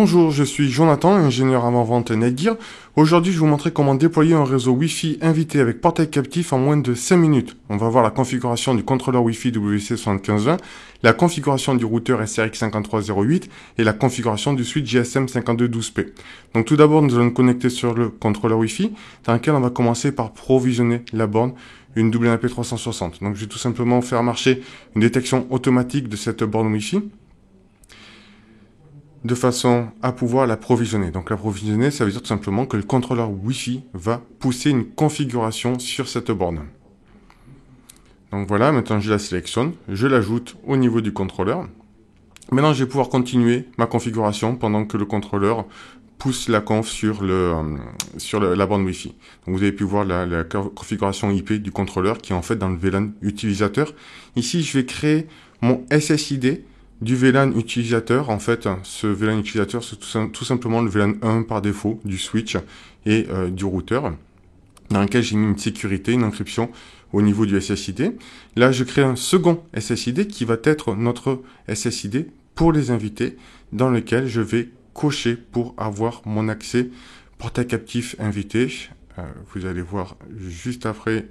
Bonjour, je suis Jonathan, ingénieur avant-vente Netgear. Aujourd'hui, je vais vous montrer comment déployer un réseau Wi-Fi invité avec portail captif en moins de 5 minutes. On va voir la configuration du contrôleur Wi-Fi WC7520, la configuration du routeur SRX 5308 et la configuration du switch GSM 5212P. Donc tout d'abord, nous allons nous connecter sur le contrôleur Wi-Fi, dans lequel on va commencer par provisionner la borne, une WNAP360. Donc je vais tout simplement faire marcher une détection automatique de cette borne Wi-Fi, de façon à pouvoir la provisionner. Donc la provisionner, ça veut dire tout simplement que le contrôleur Wi-Fi va pousser une configuration sur cette borne. Donc voilà, maintenant je la sélectionne, je l'ajoute au niveau du contrôleur. Maintenant je vais pouvoir continuer ma configuration pendant que le contrôleur pousse la conf sur la borne Wi-Fi. Donc vous avez pu voir la configuration IP du contrôleur qui est en fait dans le VLAN utilisateur. Ici je vais créer mon SSID du VLAN utilisateur. En fait, ce VLAN utilisateur, c'est tout simplement le VLAN 1 par défaut du switch et du routeur, dans lequel j'ai mis une sécurité, une encryption au niveau du SSID. Là, je crée un second SSID qui va être notre SSID pour les invités, dans lequel je vais cocher pour avoir mon accès portail captif invité. Vous allez voir juste après.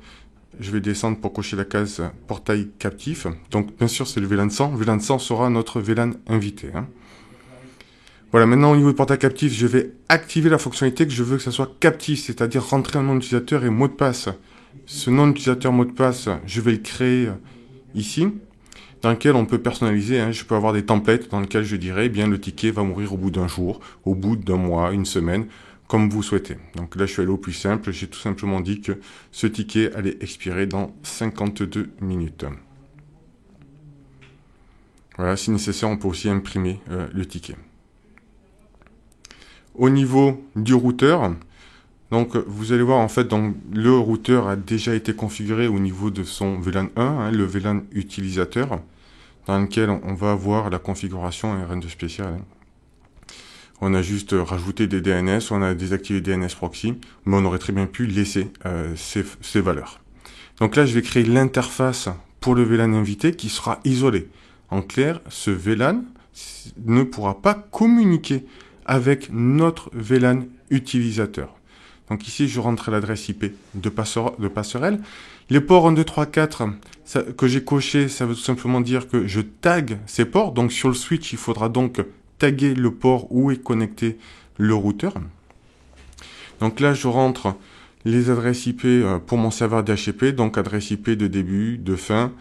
Je vais descendre pour cocher la case portail captif. Donc, bien sûr, c'est le VLAN 100. VLAN 100 sera notre VLAN invité. Voilà, maintenant, au niveau du portail captif, je vais activer la fonctionnalité que je veux que ça soit captif, c'est-à-dire rentrer un nom d'utilisateur et mot de passe. Ce nom d'utilisateur, mot de passe, je vais le créer ici, dans lequel on peut personnaliser. Je peux avoir des templates dans lesquels je dirais, eh bien, le ticket va mourir au bout d'un jour, au bout d'un mois, une semaine, comme vous souhaitez. Donc là, je suis allé au plus simple. J'ai tout simplement dit que ce ticket allait expirer dans 52 minutes. Voilà, si nécessaire, on peut aussi imprimer le ticket. Au niveau du routeur, donc vous allez voir, en fait, donc, le routeur a déjà été configuré au niveau de son VLAN 1, le VLAN utilisateur, dans lequel on va avoir la configuration, rien de spécial. On a juste rajouté des DNS, on a désactivé DNS proxy, mais on aurait très bien pu laisser ces valeurs. Donc là, je vais créer l'interface pour le VLAN invité qui sera isolé. En clair, ce VLAN ne pourra pas communiquer avec notre VLAN utilisateur. Donc ici, je rentre l'adresse IP de passerelle. Les ports 1, 2, 3, 4 que j'ai coché, ça veut tout simplement dire que je tag ces ports. Donc sur le switch, il faudra donc taguer le port où est connecté le routeur. Donc là, je rentre les adresses IP pour mon serveur DHCP, donc adresse IP de début, de fin,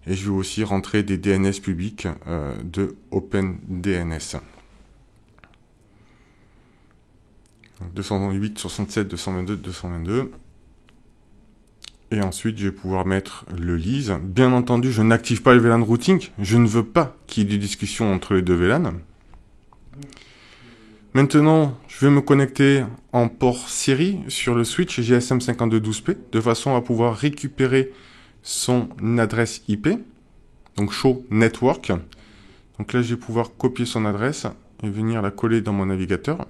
et je vais aussi rentrer des DNS publics de OpenDNS. 208, 67, 222, 222. Et ensuite, je vais pouvoir mettre le lease. Bien entendu, je n'active pas le VLAN routing. Je ne veux pas qu'il y ait des discussions entre les deux VLAN. Maintenant, je vais me connecter en port série sur le switch GSM 5212P de façon à pouvoir récupérer son adresse IP, donc show network. Donc là, je vais pouvoir copier son adresse et venir la coller dans mon navigateur.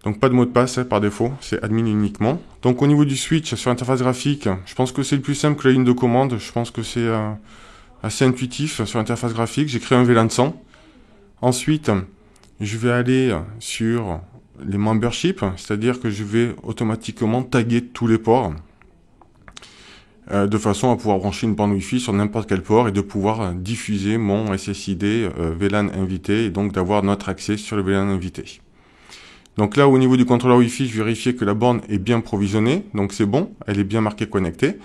Donc pas de mot de passe par défaut, c'est admin uniquement. Donc au niveau du switch sur l'interface graphique, je pense que c'est le plus simple que la ligne de commande. Je pense que c'est assez intuitif sur l'interface graphique. J'ai créé un VLAN 100. Ensuite, je vais aller sur les memberships, c'est-à-dire que je vais automatiquement taguer tous les ports de façon à pouvoir brancher une borne Wi-Fi sur n'importe quel port et de pouvoir diffuser mon SSID VLAN invité et donc d'avoir notre accès sur le VLAN invité. Donc là, au niveau du contrôleur Wi-Fi, je vais vérifier que la borne est bien provisionnée. Donc c'est bon, elle est bien marquée connectée.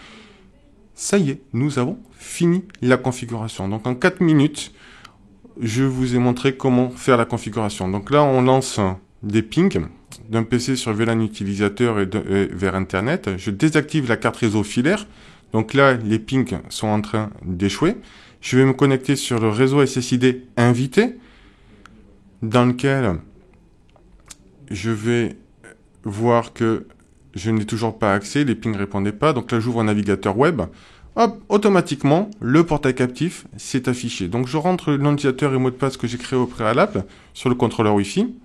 Ça y est, nous avons fini la configuration. Donc en 4 minutes, je vous ai montré comment faire la configuration. Donc là, on lance des pings d'un PC sur VLAN utilisateur et vers Internet. Je désactive la carte réseau filaire. Donc là, les pings sont en train d'échouer. Je vais me connecter sur le réseau SSID invité, dans lequel je vais voir que je n'ai toujours pas accès, les pings ne répondaient pas. Donc là, j'ouvre un navigateur web. Hop, automatiquement, le portail captif s'est affiché. Donc je rentre le nom d'utilisateur et mot de passe que j'ai créé au préalable sur le contrôleur Wi-Fi.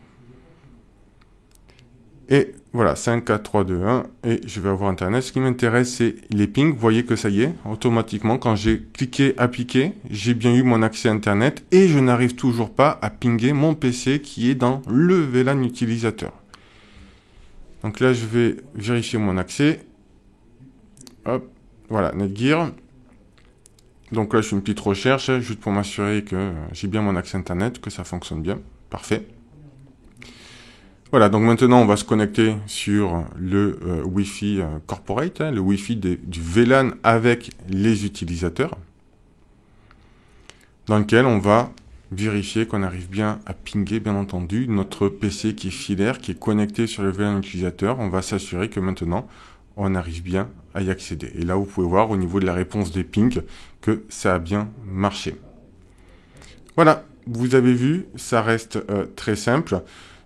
Et Voilà, 5, 4, 3, 2, 1, et je vais avoir Internet. Ce qui m'intéresse, c'est les pings. Vous voyez que ça y est, automatiquement, quand j'ai cliqué appliquer, j'ai bien eu mon accès Internet, et je n'arrive toujours pas à pinguer mon PC qui est dans le VLAN utilisateur. Donc là, je vais vérifier mon accès. Hop, voilà, Netgear. Donc là, je fais une petite recherche, juste pour m'assurer que j'ai bien mon accès Internet, que ça fonctionne bien. Parfait. Voilà, donc maintenant, on va se connecter sur le Wi-Fi corporate, le Wi-Fi du VLAN avec les utilisateurs, dans lequel on va vérifier qu'on arrive bien à pinguer, bien entendu, notre PC qui est filaire, qui est connecté sur le VLAN utilisateur. On va s'assurer que maintenant, on arrive bien à y accéder. Et là, vous pouvez voir au niveau de la réponse des pings que ça a bien marché. Voilà, vous avez vu, ça reste très simple.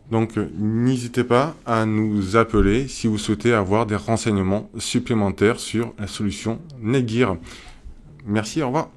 Donc, n'hésitez pas à nous appeler si vous souhaitez avoir des renseignements supplémentaires sur la solution Netgear. Merci, au revoir.